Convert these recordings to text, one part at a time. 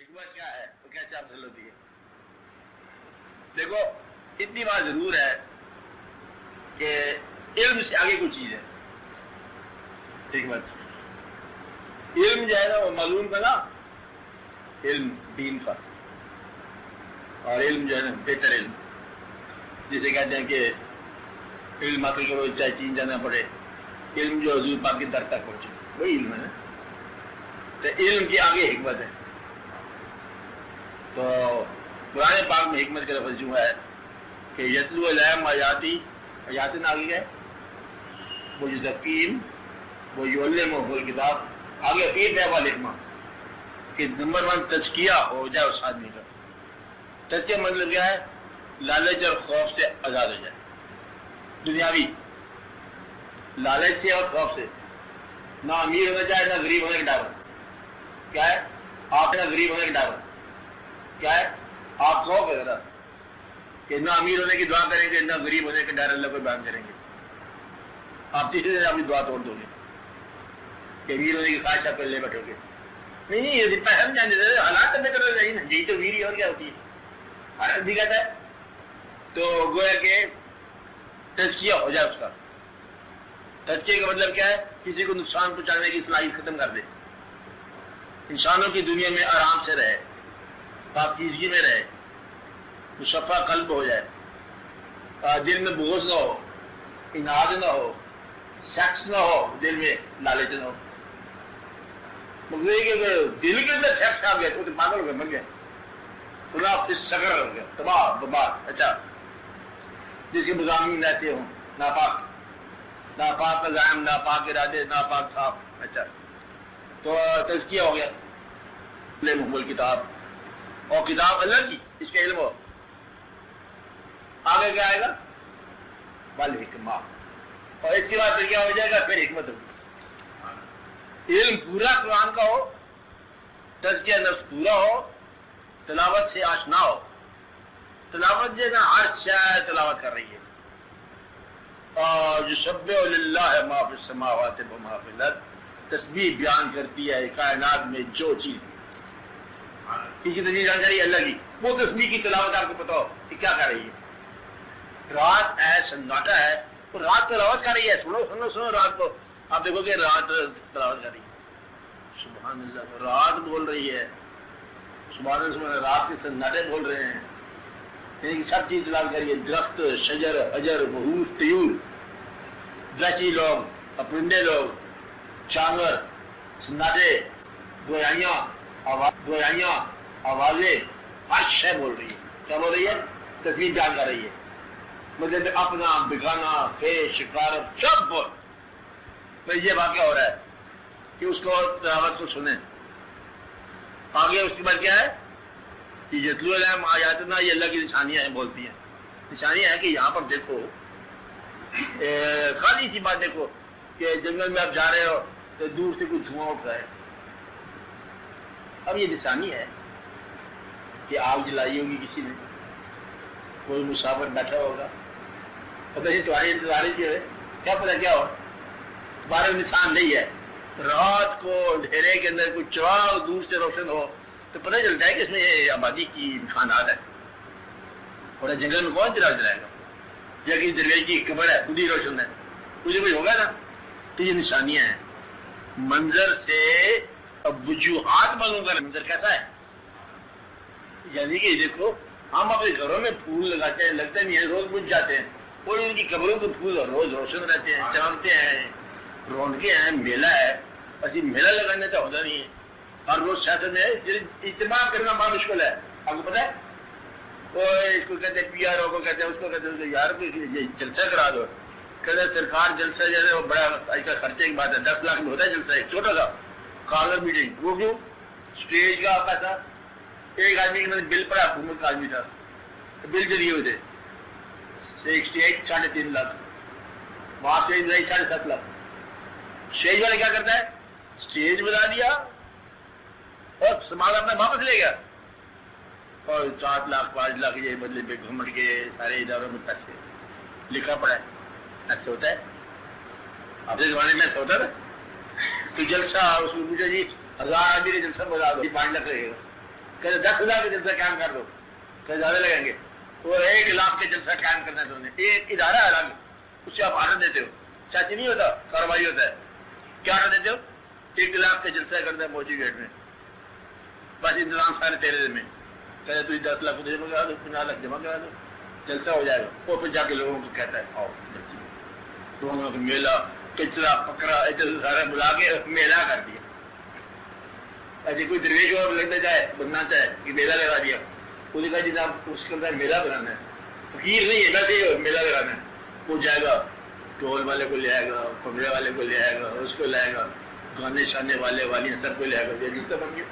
حکمت کیا ہے، وہ کیسے حاصل ہوتی ہے؟ دیکھو اتنی بات ضرور ہے کہ علم سے آگے کوئی چیز ہے حکمت۔ علم جو ہے نا وہ معلوم کا نا، علم دین کا، اور علم جو ہے نا بہتر علم، جسے کہتے ہیں کہ علم حاصل کرو چاہے چین جانا پڑے، علم جو حضور پاک کی در تک پہنچے، وہی علم ہے نا۔ تو علم کی آگے حکمت ہے۔ تو قرآن پاک میں حکمت کا لفظ جو ہے کہ یتلو علیہم آیاتی، آیات نے آگے گئے، وہ جو یقین وہ یعلمہم الکتاب، آگے ایک ہے والحکمہ کہ نمبر 1 تزکیہ ہو جائے اس آدمی کا۔ تزکیہ مطلب کیا ہے؟ لالچ اور خوف سے آزاد ہو جائے، دنیاوی لالچ سے اور خوف سے، نہ امیر ہونا چاہے نہ غریب ہونے کا ڈر۔ کیا ہے؟ آپ نہ غریب ہونے کا ڈر، کیا ہے؟ آپ خوف ہے ذرا کہ نہ امیر ہونے کی دعا کریں گے نہ غریب ہونے کا ڈر اللہ کو بیان کریں گے، آپ تیسرے دن اپنی دعا توڑ دو گے کہ امیر ہونے کی خواہش آپ لے بیٹھو گے۔ نہیں یہ پیسہ نہیں جانتے تھے، حالات میں کرو نہیں نا، یہی تو امیر اور کیا ہوتی ہے، ہر آدمی کہتا ہے۔ تو گویا کہ تزکیہ ہو جائے اس کا۔ تزکیہ کا مطلب کیا ہے؟ کسی کو نقصان پہنچانے کی صلاحیت ختم کر دے، انسانوں کی دنیا میں آرام سے رہے، پاکیزگی میں رہے، مصفا قلب ہو جائے، دل میں بغض نہ ہو، اناد نہ ہو، سیکس نہ ہو، دل میں لالچ نہ ہو۔ دل کے اندر سیکس آ گیا تو پاگل ہو گئے، مر گئے، خدا پھر سگر ہو گیا، تباہ برباد۔ اچھا، جس کے مضامین ایسے ہوں، ناپاک، ناپاک عزائم، ناپاک ارادے، ناپاک خواب۔ اچھا، تو تزکیہ ہو گیا، علم الکتاب، اور کتاب اللہ کی، اس کا علم ہو۔ آگے کیا آئے گا؟ والحکمہ، اور اس کے بعد پھر کیا ہو جائے گا؟ پھر حکمت ہوگی۔ علم پورا قرآن کا ہو، تزکیہ نفس پورا ہو، تلاوت سے آشنا ہو۔ تلاوت جو ہے نا ہر شے تلاوت کر رہی ہے، اور یسبح للہ ما فی السماوات و ما فی الارض، تسبیح بیان کرتی ہے کائنات میں جو چیز کی تسبیح جانکاری اللہ کی، وہ تسبیح کی تلاوت آپ کو پتا ہو کہ کیا کر رہی ہے۔ رات ہے، سناٹا ہے، وہ رات تلاوت کر رہی ہے، سنو سنو سنو رات کو، آپ دیکھو کہ رات تلاوت کر رہی ہے، سبحان اللہ، رات بول رہی ہے، سبحان اللہ، رات کے سناٹے بول رہے ہیں، یعنی سب چیز تلاوت کر رہی ہے، درخت، شجر، حجر، بحور، طیور، وحشی لوگ، پرندے لوگ، جانور، سناٹے، گویائیاں، آوازیں، ہر شے بول رہی ہے۔ کیا بول رہی ہے؟ تسبیح بیان کر رہی ہے، مطلب اپنا، بگانا، خیر، شکار، سب بول۔ بھائی یہ واقعہ ہو رہا ہے کہ اس کو تلاوت کو سنیں۔ آگے اس کے بعد کیا ہے؟ یتلو علیہم آیاتنا، یہ اللہ کی نشانیاں ہیں، بولتی ہیں۔ نشانیاں ہیں کہ یہاں پر دیکھو، خالی سی بات دیکھو کہ جنگل میں آپ جا رہے ہو تو دور سے کوئی دھواں اٹھ رہا ہے، اب یہ نشانی ہے کہ آگ جلائی ہوگی کسی نے، کوئی مسافر بیٹھا ہوگا، پتہ نہیں تمہاری انتظار کی ہے، کیا پتہ کیا ہو، بارہ نشان نہیں ہے۔ رات کو اندھیرے کے اندر کوئی چراغ دور سے روشن ہو تو پتہ چلتا ہے کہ اس میں آبادی کی نشانات ہے، اور جنگل میں کون چراغ جلائے گا، یا کسی درویش کی قبر ہے خود ہی روشن ہے، کچھ کوئی ہوگا نا۔ تو یہ نشانیاں ہیں، منظر سے اب وجوہات معلوم کر، منظر کیسا ہے، یعنی کہ دیکھو ہم اپنے گھروں میں پھول لگاتے ہیں، لگتے نہیں ہیں، روز بجھ جاتے ہیں، اور ان کی قبروں کے پھول روز روشن رہتے ہیں، چمکتے ہیں، رونقیں ہیں، میلہ ہے، ایسی میلہ لگانے تو ہوتا نہیں ہے۔ ہر روز سیاست میں اجتماع کرنا بڑا مشکل ہے، آپ کو پتہ ہے، وہ اس کو کہتے ہیں پی آر او کو کہتے ہیں، اس کو کہتے ہیں یار جلسہ کرا دو، کہتے ہیں سرکار جلسہ جو ہے وہ بڑا آج کل خرچے کی بات ہے، 10 لاکھ میں ہوتا ہے جلسہ، ایک چھوٹا سا کارنر میٹنگ، وہ کیوں؟ اسٹیج کا پیسہ، ایک آدمی کے بل پڑا، حکومت کا آدمی تھا، بل جو دیے ہوئے تھے، ایک اسٹیج 3.5 لاکھ، وہاں اسٹیج بنائی 7.5 لاکھ۔ اسٹیج والے کیا کرتا ہے؟ اسٹیج بنا دیا اور سامان اپنا واپس لے گیا، اور 7 لاکھ 5 لاکھ یہ بدلے پہ گھومٹ کے سارے اداروں میں پیسے لکھا پڑا ہے۔ ایسے ہوتا ہے، اپنے زمانے میں ایسا ہوتا تھا۔ تو جلسہ اس کو پوچھا جی 1000 آدمی نے جلسہ بنا دو، 5 لاکھ لگے گا، کہتے 10,000 کا جلسہ قائم کر دو، کہ زیادہ لگیں گے، وہ 1 لاکھ کا جلسہ قائم کرنا ہے تم نے، ایک ادارہ الگ، اس سے آپ آرڈر دیتے ہو، سیاسی نہیں ہوتا، کاروباری ہوتا ہے، کیا آرڈر دیتے ہو؟ 1 لاکھ کا جلسہ کرنا ہے موجی گیٹ میں، بس انتظام سارے تیرے میں، کہتے تجھے 10 لاکھ جمع کرا دو، 50 لاکھ جمع کرا دو، جلسہ ہو جائے گا، وہ پھر جا کے لوگوں کو کہتا ہے آؤ لوگوں کو میلہ کچرا پکڑا سارا بلا کے میلہ کر دیا، ایسے کوئی درویش اور لگنا چاہے بننا چاہے کہ میلہ لگا دیا، وہ کہا جناب اس کے اندر میلہ بنانا ہے، فقیر نہیں ہے ویسے میلہ لگانا ہے، وہ جائے گا ڈھول والے کو لے آئے گا، پگڑے والے کو لے آئے گا، اس کو لائے گا، گانے شانے والے والی سب کو لے آئے گا، یہ جلسہ بن گیا،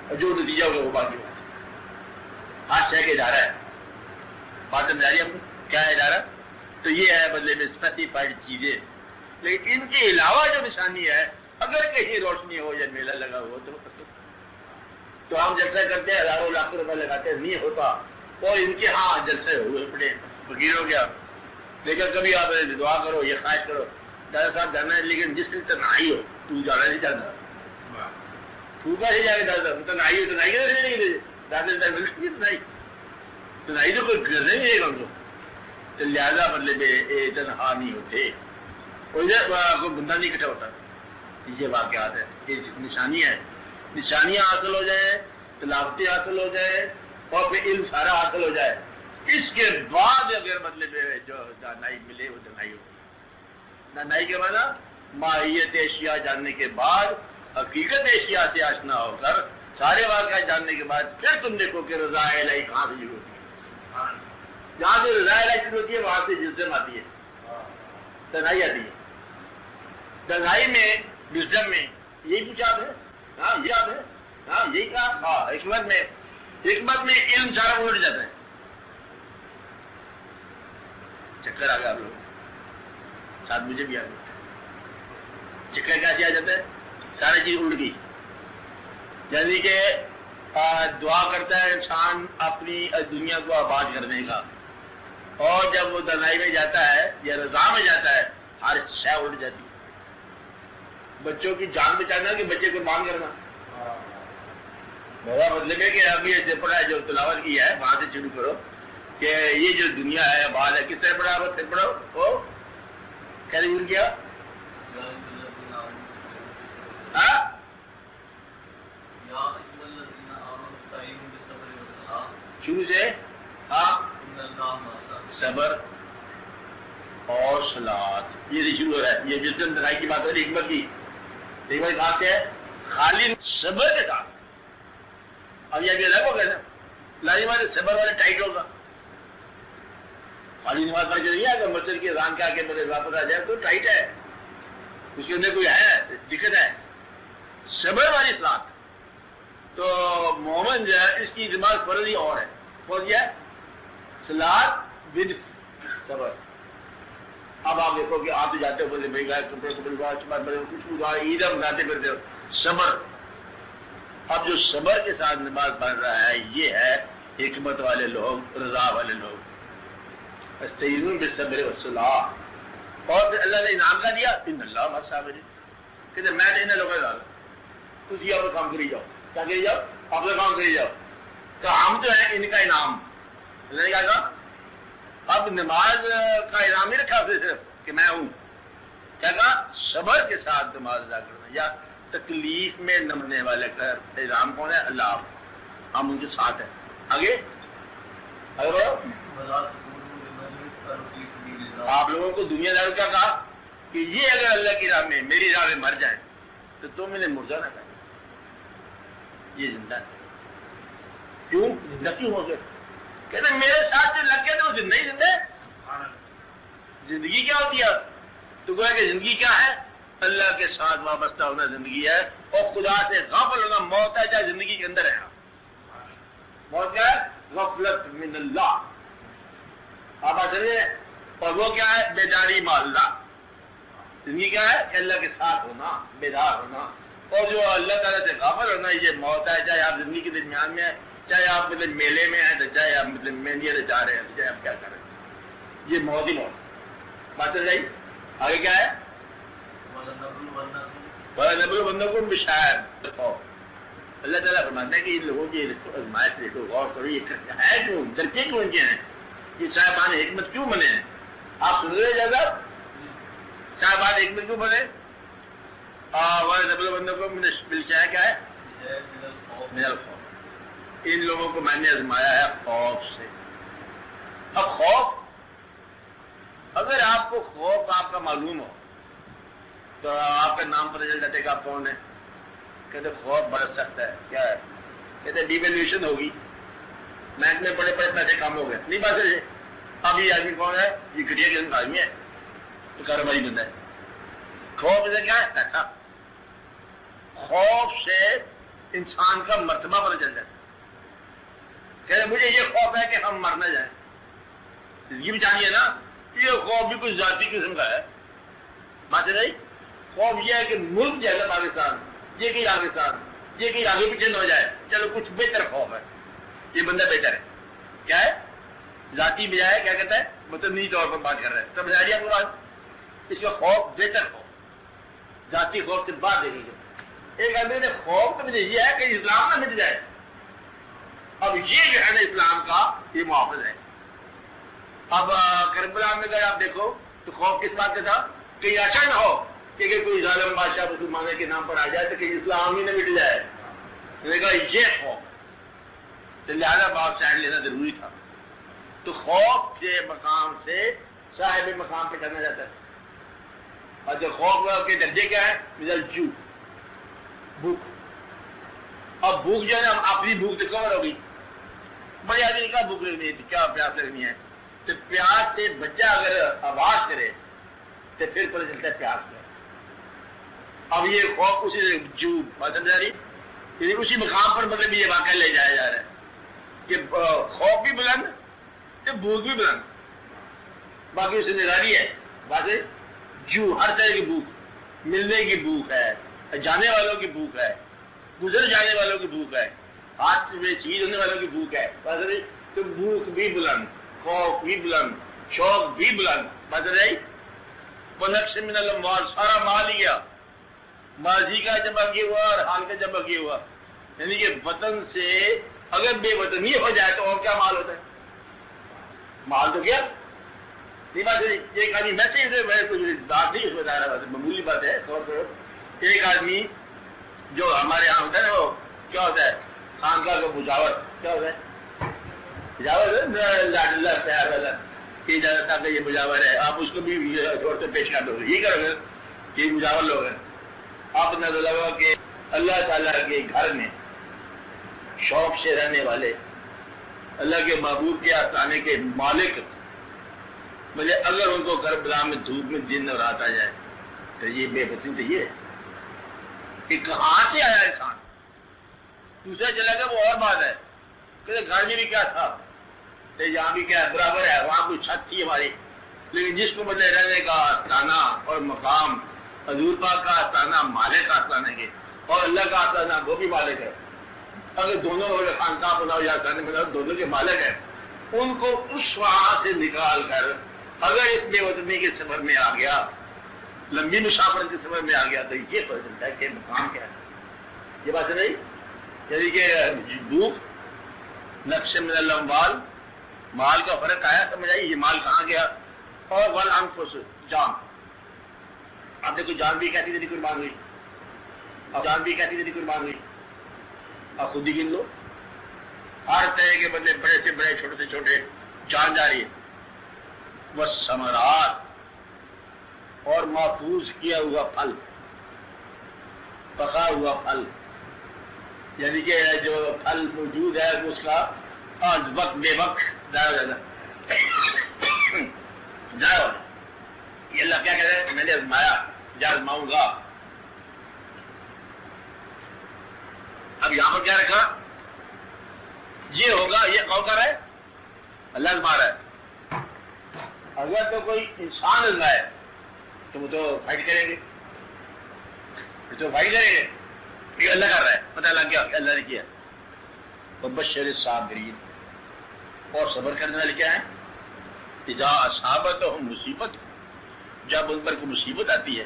اور جو نتیجہ ہوگا وہ باقی بات، 8 شے کا ادارہ ہے، بات سمجھا رہی ہم کو کیا ہے ادارہ؟ تو یہ ہے بدلے میں اسپیسیفائڈ چیزیں، لیکن ان کے علاوہ جو نشانی ہے اگر کہیں روشنی ہو یا میلہ لگا ہو تو ہم جلسہ کرتے ہیں، ہزاروں لاکھوں روپے لگاتے ہیں، نہیں ہوتا، اور ان کے ہاں جلسے ہوئے پڑے فقیر ہو گیا، لیکن کبھی آپ دعا کرو یہ خواہش کرو دادا صاحب جانا ہے، لیکن جس دن تنہائی ہو تو جانا نہیں چاہتا، تو کیسے جائے گا دادا، تنہائی ہو، تنہائی کیسے نہیں گے دادا ملتی ہے تنہائی، تنہائی تو کوئی گھر نہیں ہے ہم کو، تو لہٰذا مطلب تنہا نہیں ہوتے، کوئی بندہ نہیں اکٹھا ہوتا، یہ واقعات ہے، یہ نشانیاں ہیں، نشانیاں حاصل ہو جائیں، تلاوتیں حاصل ہو جائیں، اور پھر علم سارا حاصل ہو جائے، اس کے بعد اگر مطلب جو دانائی ملے وہ دانائی ہوتی ہے، دانائی کے معنی ماہیت اشیاء جاننے کے بعد، حقیقت اشیاء سے آشنا ہو کر، سارے واقعات جاننے کے بعد پھر تم دیکھو کہ رضا الہی کہاں سے شروع ہوتی ہے، جہاں سے رضا الہی شروع ہوتی ہے وہاں سے جزم آتی ہے، دانائی آتی ہے، دانائی میں وزڈم میں یہی کچھ یاد ہے، ہاں یہ یاد ہے، ہاں یہی کہا، ہاں حکمت میں علم سارا الٹ جاتا ہے، چکر آ گیا آپ لوگ ساتھ مجھے بھی آ گیا، چکر کیسے آ جاتا ہے؟ ساری چیز الٹ گئی، یعنی کہ دعا کرتا ہے انسان اپنی دنیا کو آباد کرنے کا، اور جب وہ دانائی میں جاتا ہے یا رضا میں جاتا ہے ہر شے الٹ جاتی ہے، بچوں کی جان بچانا کہ بچے کو مان کرنا، میرا مطلب ہے کہ ابھی ایسے پڑھا ہے جو تلاوت کی ہے وہاں سے شروع کرو کہ یہ جو دنیا ہے آباد ہے، کس طرح پڑھا ہے پھر پڑھو وہ کیا ضرور کیا شروع سے، ہاں صبر اور صلاۃ، یہ شروع ہے، یہ جس دن دنائی کی بات ہو رہی حکمت کی، حکمت کہاں سے ہے؟ خالی صبر کے ساتھ، اب یہ الگ ہوگا نا، لازم ہے صبر والے ٹائٹ ہوگا، خالی نماز پڑھ کے نہیں آئے گا، مسجد کی اذان کہا کہ میرے واپس آ جائے تو ٹائٹ ہے، اس کے اندر کوئی ہے دقت ہے، صبر والی صلاۃ تو مومن جو ہے اس کی دماغ فرض ہی اور ہے، فرض ہے صلاۃ ود صبر۔ اب آپ دیکھو کہ آپ تو جاتے ہو بولے بھائی گائے کپڑے خوشبو عید مناتے پھرتے ہو، صبر، اب جو صبر کے ساتھ نماز پڑھ رہا ہے یہ ہے حکمت والے لوگ، رضا والے لوگ، استعینوا بالصبر والصلاۃ، اور پھر اللہ نے انعام کا دیا ان اللہ مع الصابرین، کہتے میں نے انہیں لوگوں کا تھی آپ کام کری جاؤ، کیا کری جاؤ، آپ کا کام کری جاؤ، تو ہم جو ہے ان کا انعام، اللہ نے کیا کہا اب نماز کا انعام نہیں رکھا صرف کہ میں ہوں، کیا کہا صبر کے ساتھ نماز ادا کرنا، یا تکلیف میں نمنے والے کا انعام کون ہے؟ اللہ، ہم ان کے ساتھ ہیں، آگے بڑھو۔ آپ لوگوں کو دنیا دار کیا کہا کہ یہ اگر اللہ کی راہ میں میری راہ میں مر جائیں تو تم انہیں مردہ نہ کریں، یہ زندہ ہے، کیوں زندہ کیوں ہو گئے؟ کہتے میرے ساتھ جو لگ گئے تو وہ زندہ ہی زندہ ہے، زندگی کیا ہوتی ہے؟ تو گویا کہ زندگی کیا ہے؟ اللہ کے ساتھ وابستہ ہونا زندگی ہے، اور خدا سے غافل ہونا موت ہے، چاہے زندگی کے اندر ہے، موت کیا ہے؟ غفلت من اللہ، آپ بات سمجھے، اور وہ کیا ہے؟ بیداری مع اللہ، زندگی کیا ہے؟ کہ اللہ کے ساتھ ہونا، بیدار ہونا، اور جو اللہ تعالیٰ سے غافل ہونا یہ موت ہے، چاہے آپ زندگی کے درمیان میں ہیں، چاہے آپ مطلب میلے میں ہیں، تو چاہے آپ مطلب مہندی رچا رہے ہیں، تو چاہے آپ کیا کر رہے ہیں، یہ موت ہی موت، بات ہے صحیح؟ آگے کیا ہے؟ وَنَبْلُوَنَّكُمْ بِالشَّيْءٍ، اللہ تعالیٰ فرماتا ہے کہ ان لوگوں کی آزمائش دیکھو، غور کرو، یہ ہے کیوں، ڈرتے کیوں ان کے ہیں، یہ صاحبان حکمت کیوں بنے ہیں؟ آپ سن رہے جگہ صاحبان حکمت کیوں بنے؟ بندوں کو ملچایا کیا ہے؟ من الخوف۔ ان لوگوں کو میں نے آزمایا ہے خوف سے۔ اب خوف، اگر آپ کو خوف آپ کا معلوم ہو تو آپ کا نام پتہ چل جاتا ہے کہ آپ کون ہیں۔ کہتے خوف بڑا سخت ہے، کیا ہے؟ کہتے ڈیویلیوشن ہوگی، بینک میں بڑے بڑے پیسے کم ہو گئے، نہیں بات ہے۔ اب یہ آدمی کون ہے؟ یہ گھٹیا قسم کا آدمی ہے، تو کاروباری بندہ ہے۔ خوف سے کیا ہے؟ پیسہ۔ خوف سے انسان کا مرتبہ پتہ چل جاتا ہے۔ کہتے مجھے یہ خوف ہے کہ ہم مر نہ جائیں۔ یہ بھی جانیے نا، یہ خوف بھی کچھ ذاتی قسم کا ہے، بات نہیں۔ خوف یہ ہے کہ ملک جائے گا پاکستان، یہ کہ پاکستان، یہ کہ آگے پیچھے نہ ہو جائے، چلو کچھ بہتر خوف ہے، یہ بندہ بہتر ہے۔ کیا ہے؟ ذاتی بجائے کیا کہتا ہے، متنی طور پر بات کر رہے ہیں، تو بجا رہی آپ کو بات، اس کا خوف بہتر خوف، ذاتی خوف سے بات دیکھیں گے۔ ایک آدمی نے خوف تو مجھے یہ ہے کہ اسلام نہ مٹ جائے۔ اب یہ جو ہے نا اسلام کا یہ محافظ ہے۔ اب کربلا میں اگر آپ دیکھو تو خوف کس بات کا تھا کہ ایسا نہ ہو کہ کوئی ظالم بادشاہ مسلمانوں کے نام پر آ جائے تو کہ اسلام ہی نہ مٹ جائے۔ میں نے کہا یہ خوف، تو لہٰذا بات سائن لینا ضروری تھا۔ تو خوف کے مقام سے صاحب مقام پہ کرنا جاتا ہے۔ اور جو خوف کے درجے کیا ہے؟ مثال جو بھوک۔ اب بھوک جو ہے نا اپنی بھوک تو کور ہوگی، بڑی آدمی نے کہا بھوک لگنی تھی، کیا پیاس لگنی ہے؟ تو پیاس سے بچہ اگر آواز کرے تو پھر پتہ چلتا ہے پیاس ہے۔ اب یہ خوف اسی جو بات سمجھا رہی، یعنی اسی مقام پر مطلب یہ واقعہ لے جایا جا رہا ہے کہ خوف بھی بلند کہ بھوک بھی بلند، باقی اسے نگرانی ہے بات ہے۔ جو ہر طرح کی بھوک، ملنے کی بھوک ہے، جانے والوں کی بھوک ہے، گزر جانے والوں کی بھوک ہے، ہاتھ میں چیز ہونے والوں کی بھوک ہے، بات ہے۔ تو بھوک بھی بلند، خوف بھی بلند، شوق بھی بلند، بات رہی۔ ونقص من الاموال، سارا مال ہی گیا، ماضی کا جمع کیا ہوا اور حال کا جمع کیا ہوا، یعنی کہ وطن سے اگر بے وطنی ہو جائے تو اور کیا مال ہوتا ہے؟ مال تو کیا نہیں بات ہے۔ ایک آدمی میسج کچھ بات نہیں اس میں دائرہ بات ہے، معمولی بات ہے۔ ایک آدمی جو ہمارے یہاں ہوتا ہے نا، وہ کیا ہوتا ہے خانقاہ کا مجاور، کیا ہوتا ہے مجاور تیار والا کہ اجازت آپ کا یہ مجاور ہے، آپ اس کو بھی چھوڑ سے پیش کر دو، یہ کرو گے کہ مجاور لوگ ہیں۔ آپ نے لگا کہ اللہ تعالیٰ کے گھر میں شوق سے رہنے والے، اللہ کے محبوب کے آستانے کے مالک، مجھے اگر ان کو کربلا میں دھوپ میں دن اور رات آ جائے تو یہ بے وطنی تو یہ ہے کہ کہاں سے آیا انسان، دوسرا چلا گیا وہ اور بات ہے کہ گھر میں بھی کیا تھا، یہاں بھی کیا برابر ہے، وہاں کوئی چھت تھی ہماری، لیکن جس کو مطلب رہنے کا آستانہ اور مقام، حضور پاک کا آستانہ مالک کا آستانہ ہے اور اللہ کا آستانہ وہ بھی مالک ہے۔ اگر دونوں خانقاہ بناؤ یا آستانے بناؤ دونوں کے مالک ہیں، ان کو اس وہاں سے نکال کر اگر اس بے وطنی کے سفر میں آ گیا، لمبی مسافرت کے سفر میں آ گیا تو یہ پتہ چلتا ہے کہ مقام کیا ہے۔ یہ بات نہیں، یعنی کہ بھوک، نقص من الاموال، مال کا فرق آیا، سمجھ آئی یہ مال کہاں گیا، اور والانفس، جان۔ آپ دیکھو جان بھی کہتی تھی قربان ہوئی، اب جان بھی کہتی تھی قربان ہوئی، آپ خود ہی گن لو، ہر طرح کے بندے بڑے سے بڑے چھوٹے سے چھوٹے جان جا رہی ہے۔ والثمرات، اور محفوظ کیا ہوا پھل، پکا ہوا پھل، یعنی کہ جو پھل موجود ہے اس کا آج وقت بے وقت ضائع ہو جاتا ہے، ضائع ہو۔ یہ اللہ کیا کہہ رہے ہیں؟ میں نے آزمایا، یا آزماؤں گا۔ اب یہاں پر کیا رکھا؟ یہ ہوگا، یہ کون کر رہا ہے؟ اللہ آزما رہا ہے۔ اگر تو کوئی انسان آزمائے تو وہ تو فائٹ کریں گے، تو فائٹ کریں گے، یہ اللہ کر رہا ہے، پتہ لگ گیا کہ اللہ نے کیا۔ وبشر الصابرین، اور صبر کرنے والے کیا ہیں؟ اذا اصابتہم مصیبت، جب ان پر کوئی مصیبت آتی ہے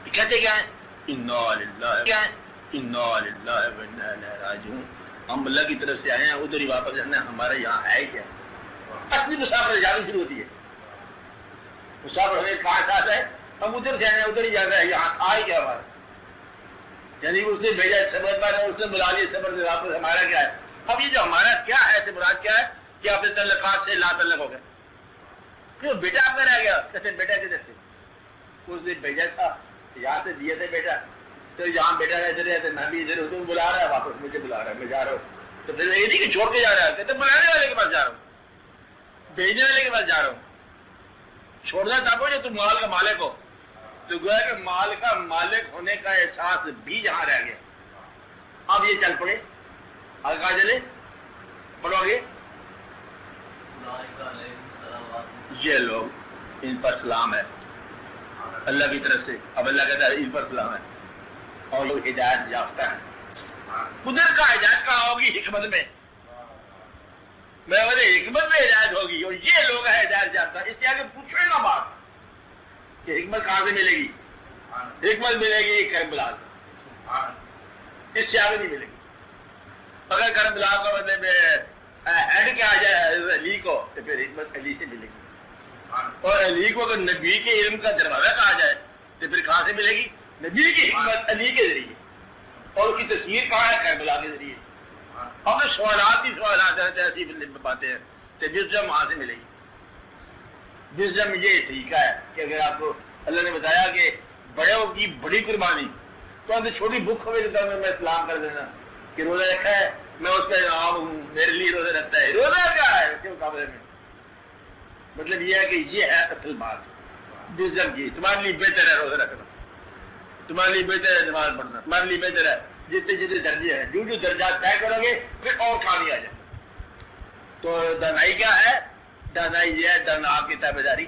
تو کہتے کیا ہیں؟ انا للہ، کیا ہے؟ انا للہ و انا الیہ راجعون، ہم اللہ کی طرف سے آئے ہیں، ادھر ہی واپس جانا ہے، ہمارے یہاں ہے کیا؟ اصلی مسافر جانا شروع ہوتی ہے، مسافر ہونے کہاں ساتھ ہے، ہم ادھر سے آئے ہیں ادھر ہی جانا ہے، یہاں تھا ہی کیا ہمارا؟ یعنی اس نے بھیجا صبر پر، اس نے بلا لیا صبر سے واپس، ہمارا کیا ہے؟ اب یہ جو ہمارا کیا ہے سے مراد کیا ہے کہ آپ نے تعلقات سے لا تعلق ہو گئے، کیوں بیٹا آپ کا رہ گیا؟ کہتے بیٹا کدھر سے؟ اس نے بھیجا تھا، یہاں سے دیے تھے بیٹا، تو یہاں بیٹا ادھر ہے، میں بھی ادھر ہوں، بلا رہا ہے واپس، مجھے بلا رہا ہے، میں جا رہا ہوں، تو پھر یہ نہیں کہ چھوڑ کے جا رہا ہے، کہتے بلانے والے کے پاس جا رہا ہوں، بھیجنے والے کے پاس جا رہا ہوں، چھوڑنا تب ہو جو تم مال کا مالک ہو، تو گویا کہ مال کا مالک ہونے کا احساس بھی جہاں رہ گیا۔ اب یہ چل پڑے، آگے کہاں چلے؟ پڑھو آگے۔ یہ لوگ ان پر سلام ہے اللہ کی طرف سے، اب اللہ کہتا ہے ان پر سلام ہے، اور لوگ ہدایت یافتہ ہیں۔ ادھر کا ہدایت کہاں ہوگی؟ حکمت میں، میں بولے حکمت میں ہدایت ہوگی، اور یہ لوگ ہیں ہدایت یافتہ۔ اس سے آگے پوچھے گا بات کہ حکمت کہاں سے ملے گی؟ حکمت ملے گی کربلا سے، اس سے آگے نہیں ملے گی۔ اگر کربلا کا مطلب ہیڈ کیا آ جائے علی کو، تو پھر حکمت علی سے ملے گی، اور علی کو اگر نبی کے علم کا دروازہ کہا جائے تو پھر کہاں سے ملے گی؟ نبی کی حکمت علی کے ذریعے، اور اس کی تصویر کہاں ہے؟ کربلا کے ذریعے۔ اب سوالات ہی سوالات ہیں، ایسی باتیں ہیں، تو وزڈم وہاں سے ملے گی۔ وزڈم یہ طریقہ ہے کہ اگر آپ کو اللہ نے بتایا کہ بڑوں کی بڑی قربانی، تو ہم سے چھوٹی بک ہوئے دیتا ہوں میں اسلام کر دینا کہ روزہ رکھا ہے میں اس کا انعام ہوں، میرے لیے روزہ رکھتا ہے، روزہ کیا ہے اس کے مقابلے میں؟ مطلب یہ ہے کہ یہ ہے اصل بات وزڈم کی، تمہارے لیے بہتر ہے روزہ رکھنا، تمہارے لیے بہتر ہے نماز پڑھنا، تمہارے لیے بہتر ہے جتنے جتنے درجے ہیں، جو جو درجات طے کرو گے پھر اور کھانی آ جائے۔ تو دانائی کیا ہے؟ دانائی یہ ہے دانا آپ کی تابعداری،